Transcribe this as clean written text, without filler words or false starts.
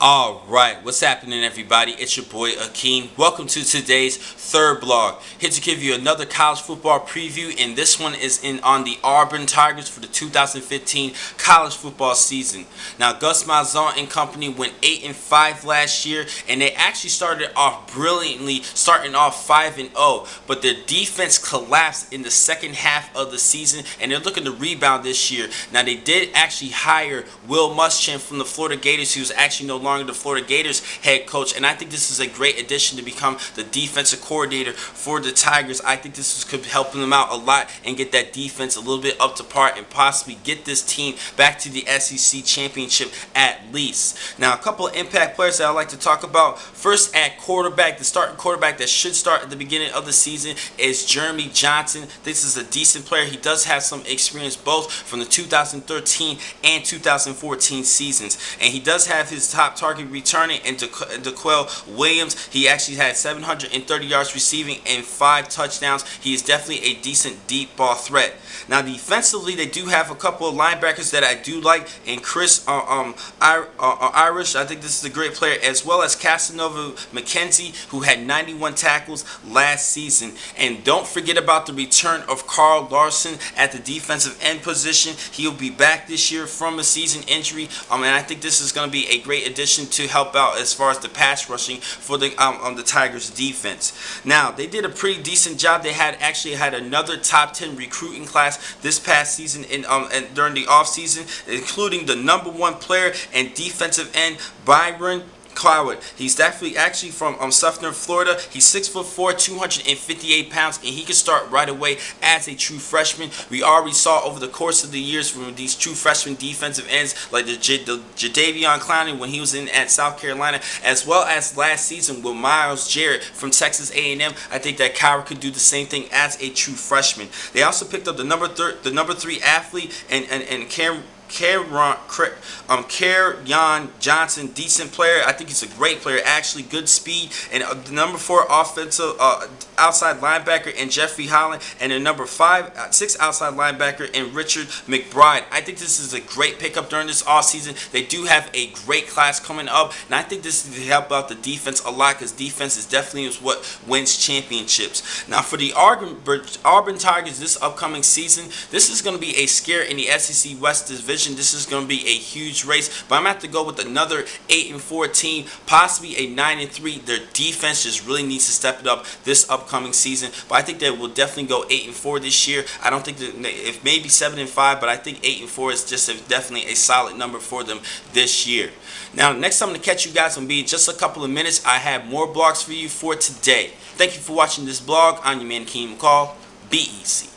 Alright, what's happening everybody? It's your boy Akeem. Welcome to today's third blog. Here to give you another college football preview, and this one is on the Auburn Tigers for the 2015 college football season. Now Gus Malzahn and company went 8-5 last year, and they actually started off brilliantly, starting off 5-0, but their defense collapsed in the second half of the season, and they're looking to rebound this year. Now they did actually hire Will Muschamp from the Florida Gators, who's actually no longer the Florida Gators head coach, and I think this is a great addition to become the defensive coordinator for the Tigers. I think this could help them out a lot and get that defense a little bit up to par and possibly get this team back to the SEC championship at least. Now, a couple of impact players that I'd like to talk about. First, at quarterback, the starting quarterback that should start at the beginning of the season is Jeremy Johnson. This is a decent player. He does have some experience both from the 2013 and 2014 seasons, and he does have his top target returning in DeQuell Williams. He actually had 730 yards receiving and 5 touchdowns. He is definitely a decent deep ball threat. Now defensively, they do have a couple of linebackers that I do like, and Chris Irish, I think this is a great player, as well as Casanova McKenzie, who had 91 tackles last season. And don't forget about the return of Carl Larson at the defensive end position. He'll be back this year from a season injury, and I think this is going to be a great addition to help out as far as the pass rushing for the Tigers defense. Now they did a pretty decent job. They actually had another top 10 recruiting class this past season and during the off season, including the #1 player and defensive end Byron Cloward. He's definitely actually from Sumner, Florida. He's 6'4", 258 pounds, and he can start right away as a true freshman. We already saw over the course of the years from these true freshman defensive ends like the Jadeveon Clowney when he was at South Carolina, as well as last season with Miles Jarrett from Texas A&M. I think that Coward could do the same thing as a true freshman. They also picked up the number 3 athlete and Kerryon Johnson, decent player. I think he's a great player, actually good speed. And the number 4 offensive outside linebacker in Jeffrey Holland, and the number 6 outside linebacker in Richard McBride. I think this is a great pickup during this offseason. They do have a great class coming up, and I think this will help out the defense a lot, because defense is definitely what wins championships. Now for the Auburn Tigers this upcoming season, this is going to be a scare in the SEC West Division. This is going to be a huge race, but I'm going to have to go with another 8-4 team, possibly a 9-3. Their defense just really needs to step it up this upcoming season, but I think they will definitely go 8-4 this year. I don't think that, if maybe 7-5, but I think 8-4 is just definitely a solid number for them this year. Now, next time I'm going to catch you guys will be in just a couple of minutes. I have more blogs for you for today. Thank you for watching this blog. I'm your man, Akeem McCall. Be easy.